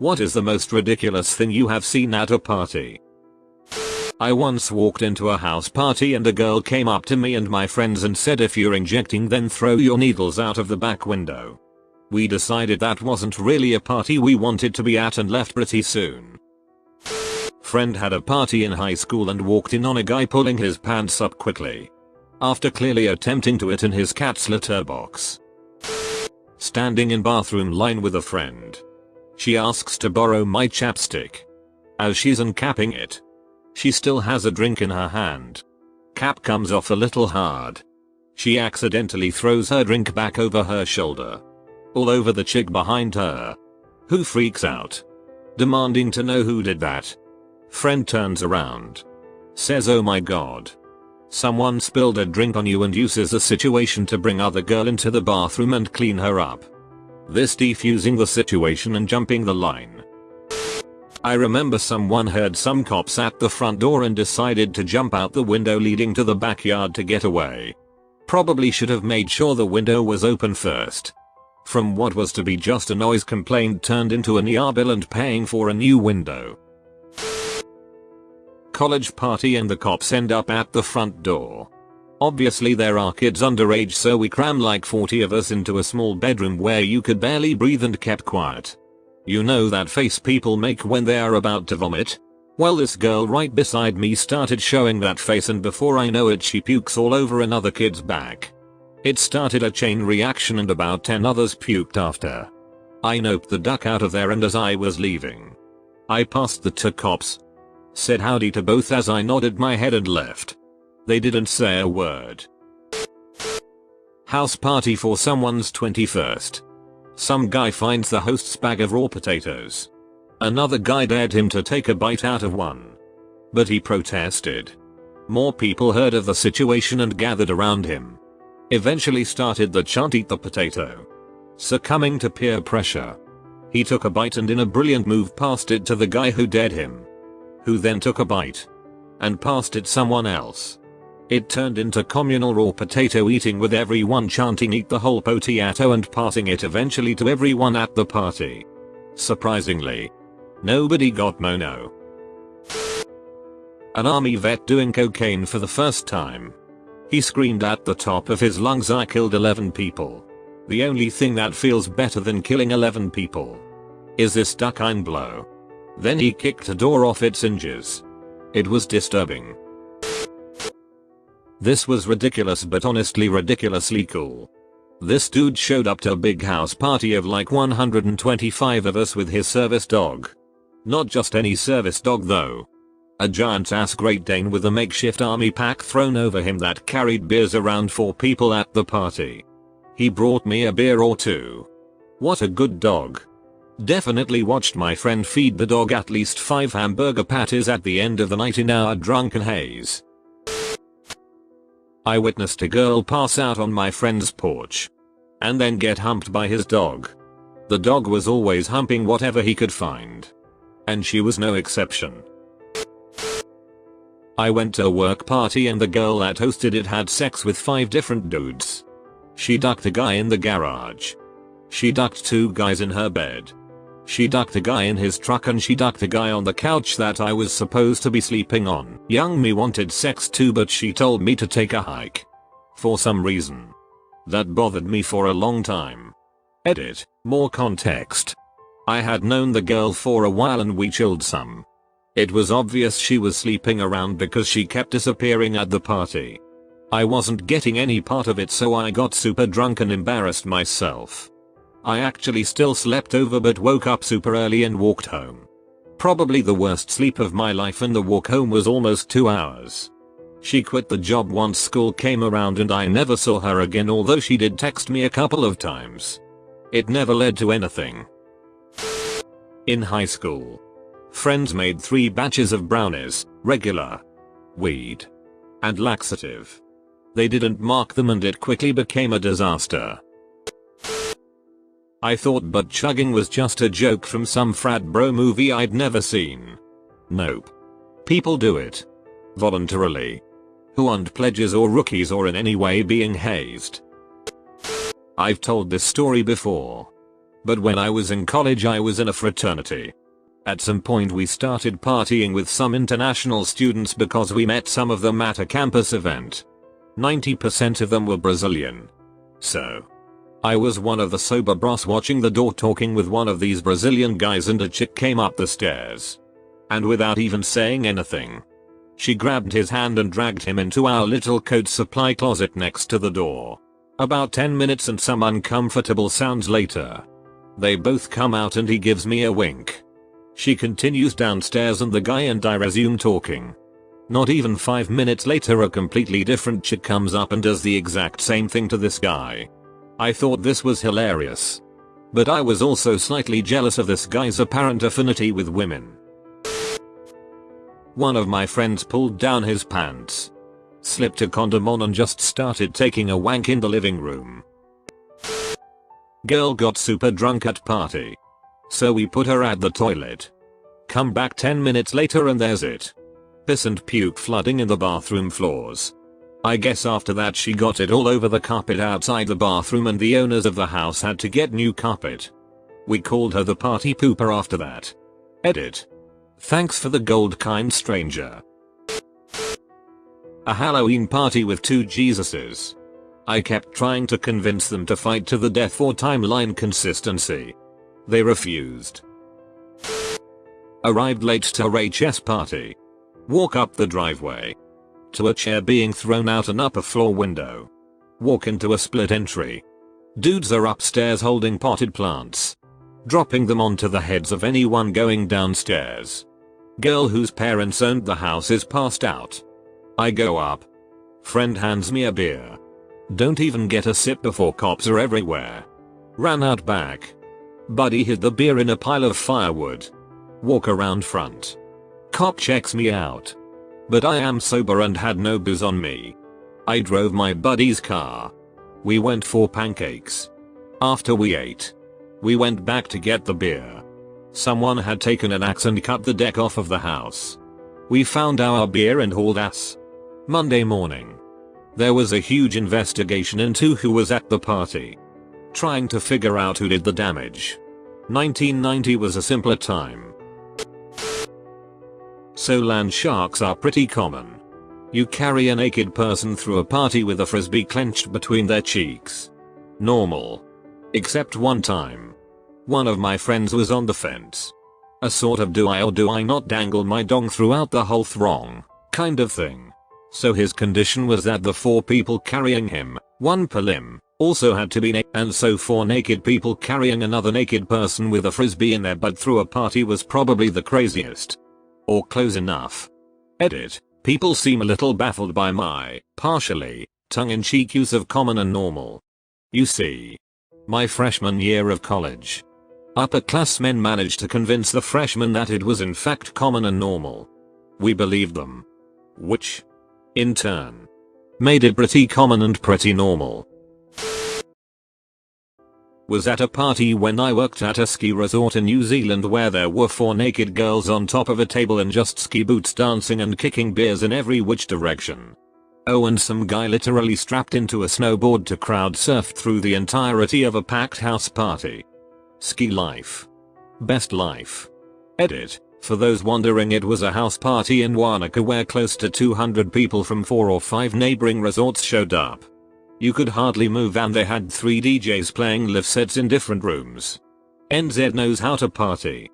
What is the most ridiculous thing you have seen at a party? I once walked into a house party and a girl came up to me and my friends and said, if you're injecting then throw your needles out of the back window. We decided that wasn't really a party we wanted to be at and left pretty soon. Friend had a party in high school and walked in on a guy pulling his pants up quickly, after clearly attempting to it in his cat's litter box. Standing in bathroom line with a friend. She asks to borrow my chapstick. As she's uncapping it, she still has a drink in her hand. Cap comes off a little hard. She accidentally throws her drink back over her shoulder, all over the chick behind her, who freaks out, demanding to know who did that. Friend turns around, says, oh my god, someone spilled a drink on you, and uses the situation to bring other girl into the bathroom and clean her up. This defusing the situation and jumping the line. I remember someone heard some cops at the front door and decided to jump out the window leading to the backyard to get away. Probably should have made sure the window was open first. From what was to be just a noise complaint turned into an ER bill and paying for a new window. College party and the cops end up at the front door. Obviously there are kids underage, so we cram like 40 of us into a small bedroom where you could barely breathe and kept quiet. You know that face people make when they are about to vomit? Well, this girl right beside me started showing that face, and before I know it she pukes all over another kid's back. It started a chain reaction and about 10 others puked after. I noped the duck out of there, and as I was leaving, I passed the 2 cops, said howdy to both as I nodded my head and left. They didn't say a word. House party for someone's 21st. Some guy finds the host's bag of raw potatoes. Another guy dared him to take a bite out of one, but he protested. More people heard of the situation and gathered around him. Eventually started the chant, eat the potato. Succumbing to peer pressure, he took a bite and in a brilliant move passed it to the guy who dared him, who then took a bite and passed it someone else. It turned into communal raw potato eating, with everyone chanting eat the whole potato and passing it eventually to everyone at the party. Surprisingly, nobody got mono. An army vet doing cocaine for the first time. He screamed at the top of his lungs, I killed 11 people. The only thing that feels better than killing 11 people is this duck ein blow. Then he kicked a door off its hinges. It was disturbing. This was ridiculous, but honestly ridiculously cool. This dude showed up to a big house party of like 125 of us with his service dog. Not just any service dog though. A giant ass Great Dane with a makeshift army pack thrown over him that carried beers around for people at the party. He brought me a beer or two. What a good dog. Definitely watched my friend feed the dog at least 5 hamburger patties at the end of the night in our drunken haze. I witnessed a girl pass out on my friend's porch and then get humped by his dog. The dog was always humping whatever he could find, and she was no exception. I went to a work party and the girl that hosted it had sex with 5 different dudes. She ducked a guy in the garage. She ducked 2 guys in her bed. She ducked a guy in his truck, and she ducked a guy on the couch that I was supposed to be sleeping on. Young me wanted sex too, but she told me to take a hike. For some reason, that bothered me for a long time. Edit. More context. I had known the girl for a while and we chilled some. It was obvious she was sleeping around because she kept disappearing at the party. I wasn't getting any part of it, so I got super drunk and embarrassed myself. I actually still slept over but woke up super early and walked home. Probably the worst sleep of my life, and the walk home was almost 2 hours. She quit the job once school came around and I never saw her again, although she did text me a couple of times. It never led to anything. In high school, friends made 3 batches of brownies, regular, weed, and laxative. They didn't mark them and it quickly became a disaster. I thought butt chugging was just a joke from some frat bro movie I'd never seen. Nope. People do it. Voluntarily. Who aren't pledges or rookies or in any way being hazed. I've told this story before. But when I was in college I was in a fraternity. At some point we started partying with some international students because we met some of them at a campus event. 90% of them were Brazilian. So I was one of the sober bros watching the door talking with one of these Brazilian guys, and a chick came up the stairs. And without even saying anything, she grabbed his hand and dragged him into our little coat supply closet next to the door. About 10 minutes and some uncomfortable sounds later, they both come out and he gives me a wink. She continues downstairs and the guy and I resume talking. Not even 5 minutes later a completely different chick comes up and does the exact same thing to this guy. I thought this was hilarious. But I was also slightly jealous of this guy's apparent affinity with women. One of my friends pulled down his pants, slipped a condom on and just started taking a wank in the living room. Girl got super drunk at party, so we put her at the toilet. Come back 10 minutes later and there's it. Piss and puke flooding in the bathroom floors. I guess after that she got it all over the carpet outside the bathroom and the owners of the house had to get new carpet. We called her the party pooper after that. Edit. Thanks for the gold, kind stranger. A Halloween party with 2 Jesuses. I kept trying to convince them to fight to the death for timeline consistency. They refused. Arrived late to RHS party. Walk up the driveway to a chair being thrown out an upper floor window. Walk into a split entry. Dudes are upstairs holding potted plants, dropping them onto the heads of anyone going downstairs. Girl whose parents owned the house is passed out. I go up. Friend hands me a beer. Don't even get a sip before cops are everywhere. Ran out back. Buddy hid the beer in a pile of firewood. Walk around front. Cop checks me out. But I am sober and had no booze on me. I drove my buddy's car. We went for pancakes. After we ate, we went back to get the beer. Someone had taken an axe and cut the deck off of the house. We found our beer and hauled ass. Monday morning, there was a huge investigation into who was at the party, trying to figure out who did the damage. 1990 was a simpler time. So land sharks are pretty common. You carry a naked person through a party with a frisbee clenched between their cheeks. Normal. Except one time, one of my friends was on the fence. A sort of do I or do I not dangle my dong throughout the whole throng kind of thing. So his condition was that the 4 people carrying him, 1 per limb, also had to be naked, and so 4 naked people carrying another naked person with a frisbee in their butt through a party was probably the craziest. Or close enough. Edit. People seem a little baffled by my, partially, tongue-in-cheek use of common and normal. You see, my freshman year of college, upperclassmen managed to convince the freshmen that it was in fact common and normal. We believed them. Which, in turn, made it pretty common and pretty normal. Was at a party when I worked at a ski resort in New Zealand where there were 4 naked girls on top of a table in just ski boots dancing and kicking beers in every which direction. Oh, and some guy literally strapped into a snowboard to crowd surf through the entirety of a packed house party. Ski life. Best life. Edit. For those wondering, it was a house party in Wanaka where close to 200 people from 4 or 5 neighboring resorts showed up. You could hardly move and they had 3 DJs playing live sets in different rooms. NZ knows how to party.